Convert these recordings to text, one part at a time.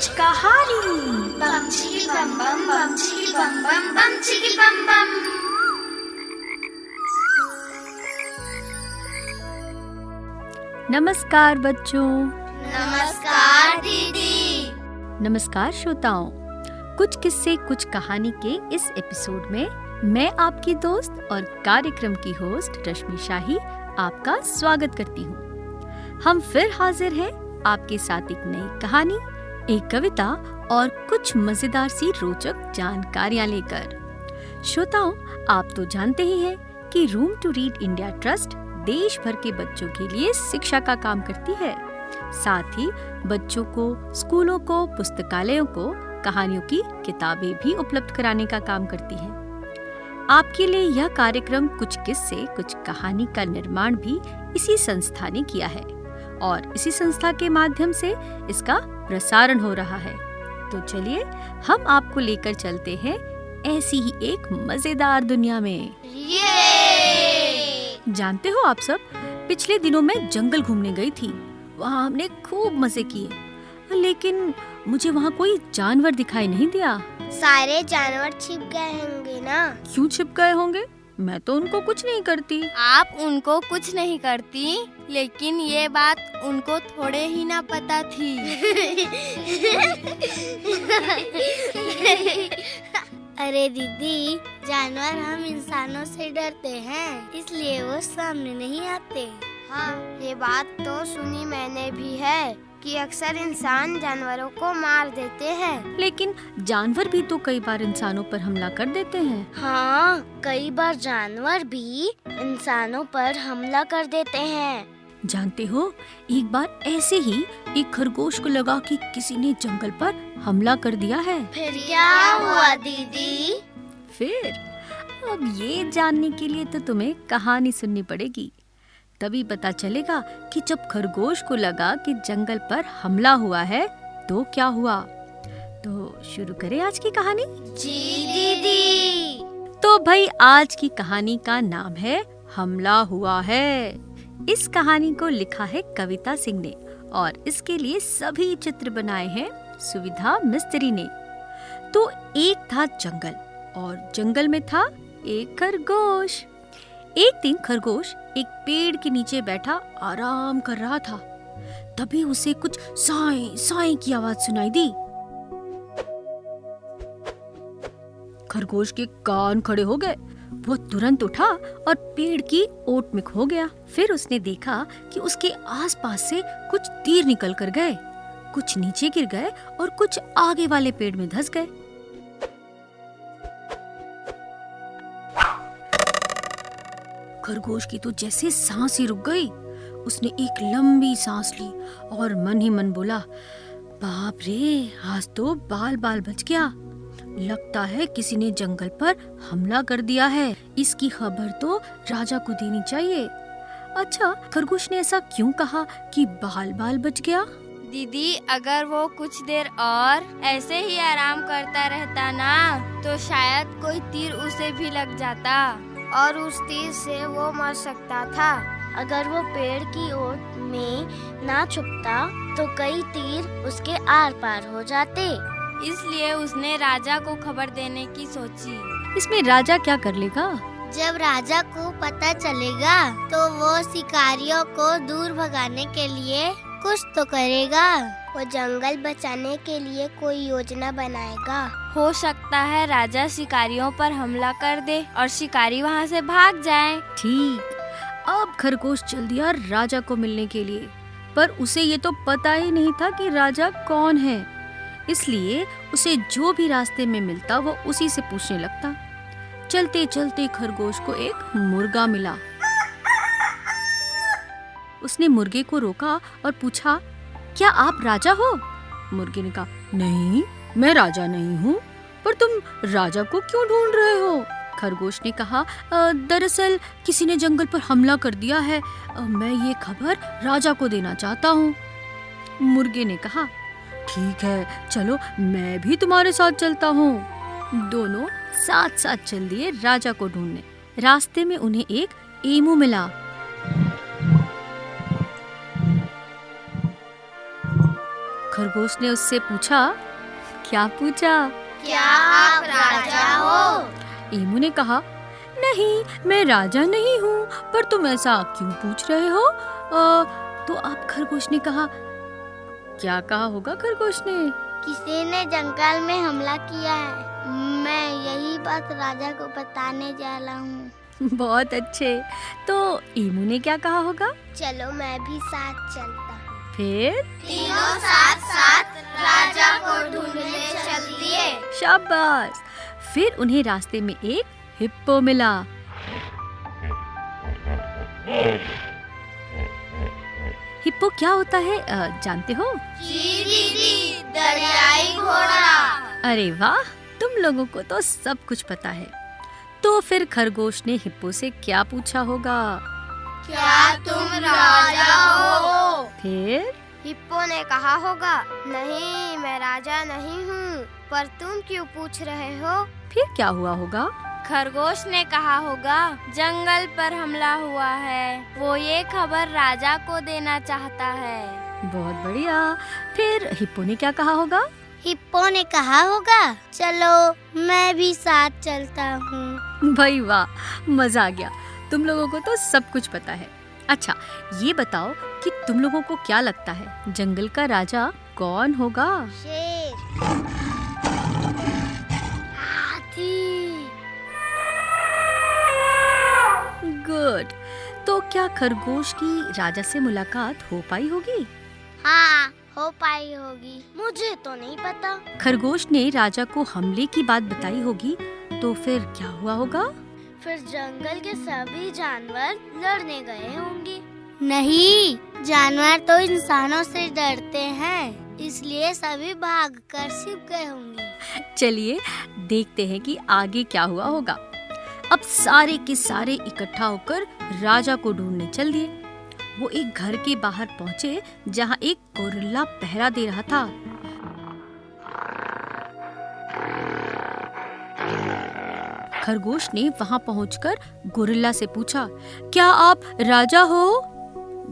कुछ कहानी। बम चिकी बम बम बम चिकी बम बम बम चिकी बम बम। नमस्कार बच्चों। नमस्कार दीदी। नमस्कार श्रोताओं। कुछ किस्से कुछ कहानी के इस एपिसोड में मैं आपकी दोस्त और कार्यक्रम की होस्ट रश्मि शाही आपका स्वागत करती हूँ। हम फिर हाजिर हैं आपके साथ एक नई कहानी, एक कविता और कुछ मजेदार सी रोचक जानकारियाँ लेकर। श्रोताओं, आप तो जानते ही हैं कि room to read India trust देश भर के बच्चों के लिए शिक्षा का काम करती है। साथ ही बच्चों को, स्कूलों को, पुस्तकालयों को कहानियों की किताबें भी उपलब्ध कराने का काम करती है। आपके लिए यह कार्यक्रम कुछ किस्से कुछ कहानी का निर्माण भी इसी संस्था ने किया है और इसी संस्था के माध्यम से इसका प्रसारण हो रहा है। तो चलिए हम आपको लेकर चलते हैं ऐसी ही एक मजेदार दुनिया में। जानते हो आप सब, पिछले दिनों मैं जंगल घूमने गई थी। वहाँ हमने खूब मजे किए, लेकिन मुझे वहाँ कोई जानवर दिखाई नहीं दिया। सारे जानवर छिप गए होंगे ना? क्यों छिप गए होंगे? मैं तो उनको कुछ नहीं करती। आप उनको कुछ नहीं करती, लेकिन ये बात उनको थोड़े ही ना पता थी। अरे दीदी, जानवर हम इंसानों से डरते हैं, इसलिए वो सामने नहीं आते। हाँ, ये बात तो सुनी मैंने भी है कि अक्सर इंसान जानवरों को मार देते हैं। लेकिन जानवर भी तो कई बार इंसानों पर हमला कर देते हैं। हाँ, कई बार जानवर भी इंसानों पर हमला कर देते हैं। जानते हो, एक बार ऐसे ही एक खरगोश को लगा कि किसी ने जंगल पर हमला कर दिया है। फिर क्या हुआ दीदी? फिर अब ये जानने के लिए तो तुम्हें कहानी सुननी पड़ेगी, तभी पता चलेगा कि जब खरगोश को लगा कि जंगल पर हमला हुआ है तो क्या हुआ। तो शुरू करें आज की कहानी। जी दीदी। तो भाई, आज की कहानी का नाम है हमला हुआ है। इस कहानी को लिखा है कविता सिंह ने और इसके लिए सभी चित्र बनाए हैं सुविधा मिस्त्री ने। तो एक था जंगल और जंगल में था एक खरगोश। एक दिन खरगोश एक पेड़ के नीचे बैठा आराम कर रहा था। तभी उसे कुछ साएं साएं की आवाज सुनाई दी। खरगोश के कान खड़े हो गए। वो तुरंत उठा और पेड़ की ओट में खो गया। फिर उसने देखा कि उसके आसपास से कुछ तीर निकल कर गए, कुछ नीचे गिर गए और कुछ आगे वाले पेड़ में धंस गए। खरगोश की तो जैसे सांस ही रुक गई। उसने एक लंबी सांस ली और मन ही मन बोला, बाप रे, आज तो बाल बाल बच गया। लगता है किसी ने जंगल पर हमला कर दिया है। इसकी खबर तो राजा को देनी चाहिए। अच्छा, खरगोश ने ऐसा क्यों कहा कि बाल बाल बच गया? दीदी, अगर वो कुछ देर और ऐसे ही आराम करता रहता ना, तो शायद कोई तीर उसे भी लग जाता और उस तीर से वो मर सकता था। अगर वो पेड़ की ओट में ना छुपता तो कई तीर उसके आर पार हो जाते। इसलिए उसने राजा को खबर देने की सोची। इसमें राजा क्या कर लेगा? जब राजा को पता चलेगा तो वो शिकारियों को दूर भगाने के लिए कुछ तो करेगा। वो जंगल बचाने के लिए कोई योजना बनाएगा। हो सकता है राजा शिकारियों पर हमला कर दे और शिकारी वहाँ से भाग जाए। ठीक, अब खरगोश चल दिया राजा को मिलने के लिए, पर उसे ये तो पता ही नहीं था कि राजा कौन है। इसलिए उसे जो भी रास्ते में मिलता वो उसी से पूछने लगता। चलते चलते खरगोश को एक मुर्गा मिला। उसने मुर्गे को रोका और पूछा, क्या आप राजा हो? मुर्गे ने कहा, नहीं, मैं राजा नहीं हूँ, पर तुम राजा को क्यों ढूंढ रहे हो? खरगोश ने कहा, दरअसल किसी ने जंगल पर हमला कर दिया है, मैं ये खबर राजा को देना चाहता हूँ। मुर्गे ने कहा, ठीक है, चलो मैं भी तुम्हारे साथ चलता हूँ। दोनों साथ साथ चल दिए राजा को ढूंढने। रास्ते में उन्हें एक एमू मिला। खरगोश ने उससे पूछा, क्या पूछा? क्या आप राजा हो? एमू ने कहा, नहीं, मैं राजा नहीं हूँ, पर तुम ऐसा क्यों पूछ रहे हो? तो अब खरगोश ने कहा, क्या कहा होगा खरगोश ने? किसी ने जंगल में हमला किया है, मैं यही बात राजा को बताने जा रहा हूँ। बहुत अच्छे। तो एमू ने क्या कहा होगा? चलो मैं भी साथ चलता हूँ। फिर तीनों साथ साथ राजा को ढूंढने चल दिए। शाबाश। फिर उन्हें रास्ते में एक हिप्पो मिला। हिप्पो क्या होता है जानते हो? जी दीदी, दरियाई घोड़ा। अरे वाह, तुम लोगों को तो सब कुछ पता है। तो फिर खरगोश ने हिप्पो से क्या पूछा होगा? क्या तुम राजा हो? फिर हिप्पो ने कहा होगा, नहीं मैं राजा नहीं हूँ, पर तुम क्यों पूछ रहे हो? फिर क्या हुआ होगा? खरगोश ने कहा होगा, जंगल पर हमला हुआ है, वो ये खबर राजा को देना चाहता है। बहुत बढ़िया। फिर हिप्पो ने क्या कहा होगा? हिप्पो ने कहा होगा, चलो मैं भी साथ चलता हूँ। भाई वाह, मजा आ गया। तुम लोगों को तो सब कुछ पता है। अच्छा, ये बताओ कि तुम लोगों को क्या लगता है, जंगल का राजा कौन होगा? शेर, हाथी। गुड। तो क्या खरगोश की राजा से मुलाकात हो पाई होगी? हाँ, हो पाई होगी, मुझे तो नहीं पता। खरगोश ने राजा को हमले की बात बताई होगी, तो फिर क्या हुआ होगा? फिर जंगल के सभी जानवर लड़ने गए होंगे। नहीं, जानवर तो इंसानों से डरते हैं, इसलिए सभी भागकर छिप गए होंगे। चलिए देखते हैं कि आगे क्या हुआ होगा। अब सारे के सारे इकट्ठा होकर राजा को ढूंढने चल दिए। वो एक घर के बाहर पहुंचे जहां एक गोरिल्ला पहरा दे रहा था। खरगोश ने वहां पहुंचकर गोरिल्ला से पूछा, क्या आप राजा हो?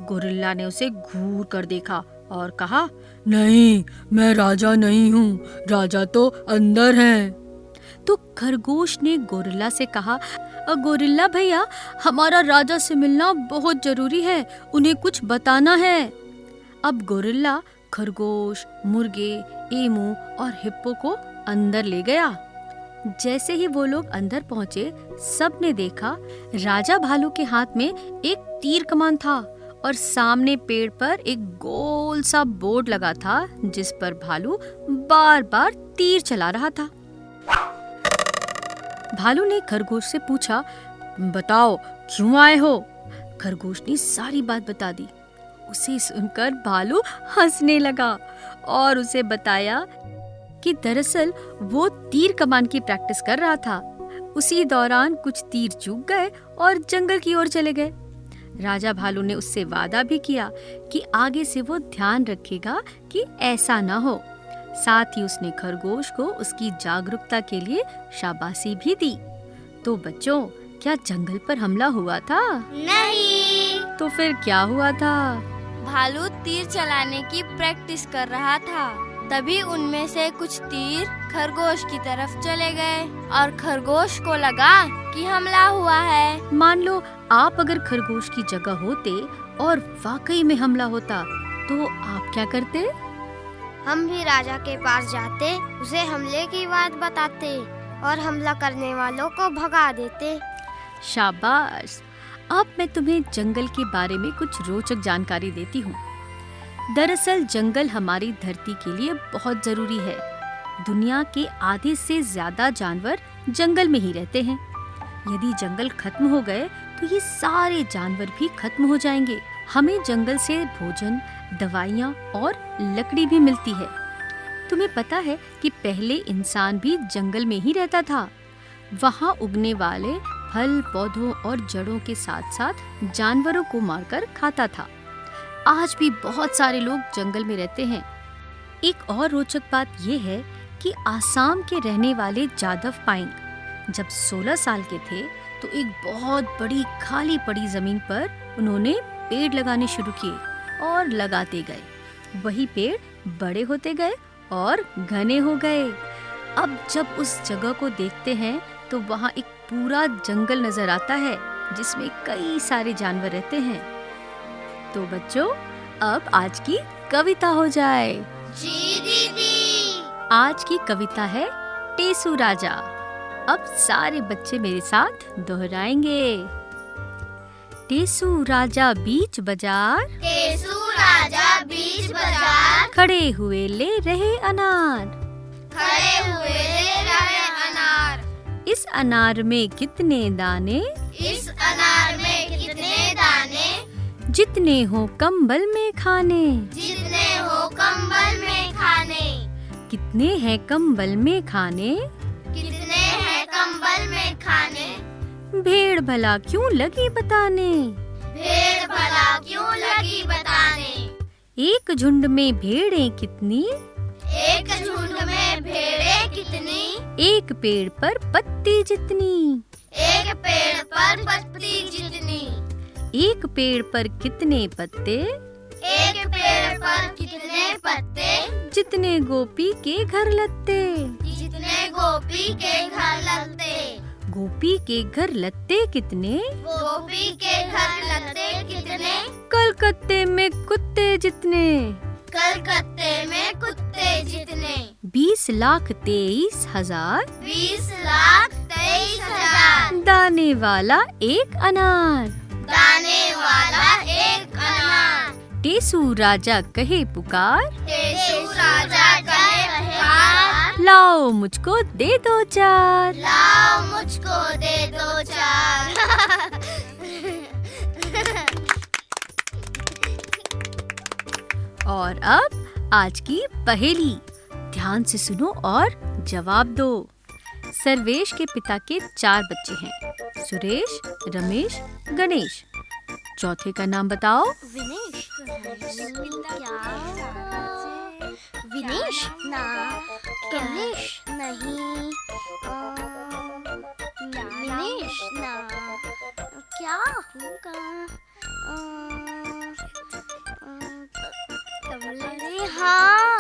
गोरिल्ला ने उसे घूर कर देखा और कहा, नहीं, मैं राजा नहीं हूँ, राजा तो अंदर है। तो खरगोश ने गोरिल्ला से कहा, गोरिल्ला भैया, हमारा राजा से मिलना बहुत जरूरी है, उन्हें कुछ बताना है। अब गोरिल्ला खरगोश, मुर्गे, एमू और हिप्पो को अंदर ले गया। जैसे ही वो लोग अंदर पहुंचे, सब ने देखा राजा भालू के हाथ में एक तीर कमान था और सामने पेड़ पर एक गोल सा बोर्ड लगा था जिस पर भालू बार बार तीर चला रहा था। भालू ने खरगोश से पूछा, बताओ क्यों आए हो? खरगोश ने सारी बात बता दी। उसे सुनकर भालू हंसने लगा और उसे बताया कि दरअसल वो तीर कमान की प्रैक्टिस कर रहा था। उसी दौरान कुछ तीर चूक गए और जंगल की ओर चले गए। राजा भालू ने उससे वादा भी किया कि आगे से वो ध्यान रखेगा कि ऐसा न हो। साथ ही उसने खरगोश को उसकी जागरूकता के लिए शाबाशी भी दी। तो बच्चों, क्या जंगल पर हमला हुआ था? नहीं। तो फिर क्या हुआ था? भालू तीर चलाने की प्रैक्टिस कर रहा था। तभी उनमें से कुछ तीर खरगोश की तरफ चले गए और खरगोश को लगा कि हमला हुआ है। मान लो आप अगर खरगोश की जगह होते और वाकई में हमला होता, तो आप क्या करते? हम भी राजा के पास जाते, उसे हमले की बात बताते और हमला करने वालों को भगा देते। शाबाश। अब मैं तुम्हें जंगल के बारे में कुछ रोचक जानकारी देती हूँ। दरअसल जंगल हमारी धरती के लिए बहुत जरूरी है। दुनिया के आधे से ज्यादा जानवर जंगल में ही रहते हैं। यदि जंगल खत्म हो गए तो ये सारे जानवर भी खत्म हो जाएंगे। हमें जंगल से भोजन, दवाइयाँ और लकड़ी भी मिलती है। तुम्हें पता है कि पहले इंसान भी जंगल में ही रहता था। वहाँ उगने वाले फल, पौधों और जड़ों के साथ साथ जानवरों को मारकर खाता था। आज भी बहुत सारे लोग जंगल में रहते हैं। एक और रोचक बात यह है कि आसाम के रहने वाले जादव पायेंग जब 16 साल के थे तो एक बहुत बड़ी खाली पड़ी जमीन पर उन्होंने पेड़ लगाने शुरू किए और लगाते गए। वही पेड़ बड़े होते गए और घने हो गए। अब जब उस जगह को देखते हैं तो वहाँ एक पूरा जंगल नजर आता है जिसमें कई सारे जानवर रहते हैं। तो बच्चों, अब आज की कविता हो जाए। जी दीदी। आज की कविता है टेसू राजा। अब सारे बच्चे मेरे साथ दोहराएंगे। टेसू राजा बीच बाजार, टेसू राजा बीच बाजार, खड़े हुए ले रहे अनार। खड़े हुए ले रहे अनार। इस अनार में कितने दाने, इस अनार में कितने दाने, जितने हो कंबल में खाने। जितने हो कंबल में खाने। कितने हैं कंबल में खाने, कितने हैं कंबल में खाने। भेड़ भला क्यों लगी बताने। भेड़ भला क्यों लगी बताने। एक झुंड में भेड़ें कितनी, एक झुंड में भेड़ें कितनी, एक पेड़ पर पत्ती जितनी। एक पेड़ पर पत्ती जितनी। एक पेड़ पर कितने पत्ते, एक पेड़ पर कितने पत्ते, जितने गोपी के घर लत्ते। जितने गोपी के घर लगते। गोपी के घर लत्ते कितने, गोपी के घर लगते कितने, कलकत्ते में कुत्ते जितने। कलकत्ते में कुत्ते जितने। 20,23,000 20,23,000 दाने वाला एक अनार। दाने वाला एक अनार। टेसू राजा कहे पुकार, टेसू राजा कहे पुकार, लाओ मुझको दे दो चार। लाओ मुझको दे दो चार। और अब आज की पहेली ध्यान से सुनो और जवाब दो। सर्वेश के पिता के 4 बच्चे हैं, सुरेश, रमेश, गणेश। चौथे का नाम बताओ। विनेश। विनेश ना, कमलेश नहीं, विनेश ना, क्या होगा? अरे हाँ,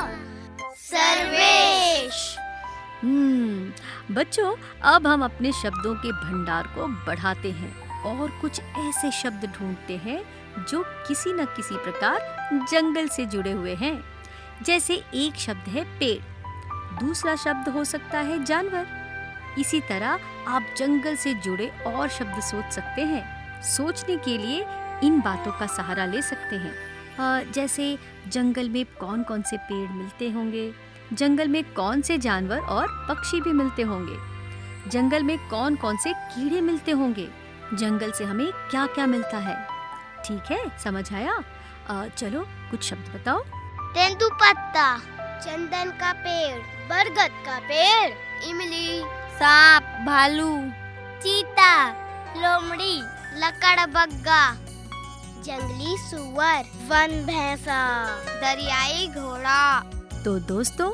सर्वेश। बच्चों, अब हम अपने शब्दों के भंडार को बढ़ाते हैं और कुछ ऐसे शब्द ढूंढते हैं जो किसी न किसी प्रकार जंगल से जुड़े हुए हैं। जैसे एक शब्द है पेड़, दूसरा शब्द हो सकता है जानवर। इसी तरह आप जंगल से जुड़े और शब्द सोच सकते हैं। सोचने के लिए इन बातों का सहारा ले सकते हैं। जैसे जंगल में कौन कौन से पेड़ मिलते होंगे, जंगल में कौन से जानवर और पक्षी भी मिलते होंगे, जंगल में कौन कौन से कीड़े मिलते होंगे, जंगल से हमें क्या क्या मिलता है। ठीक है, समझ आया? चलो कुछ शब्द बताओ। तेंदुपत्ता, चंदन का पेड़, बरगद का पेड़, इमली, सांप, भालू, चीता, लोमड़ी, लकड़बग्गा, जंगली सुअर, वन भैंसा, दरियाई घोड़ा। तो दोस्तों,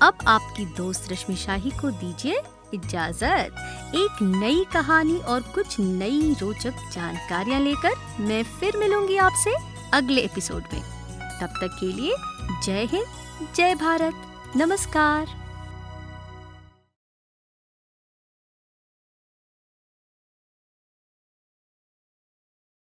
अब आपकी दोस्त रश्मि शाही को दीजिए इजाजत। एक नई कहानी और कुछ नई रोचक जानकारियां लेकर मैं फिर मिलूंगी आपसे अगले एपिसोड में। तब तक के लिए जय हिंद, जय भारत, नमस्कार।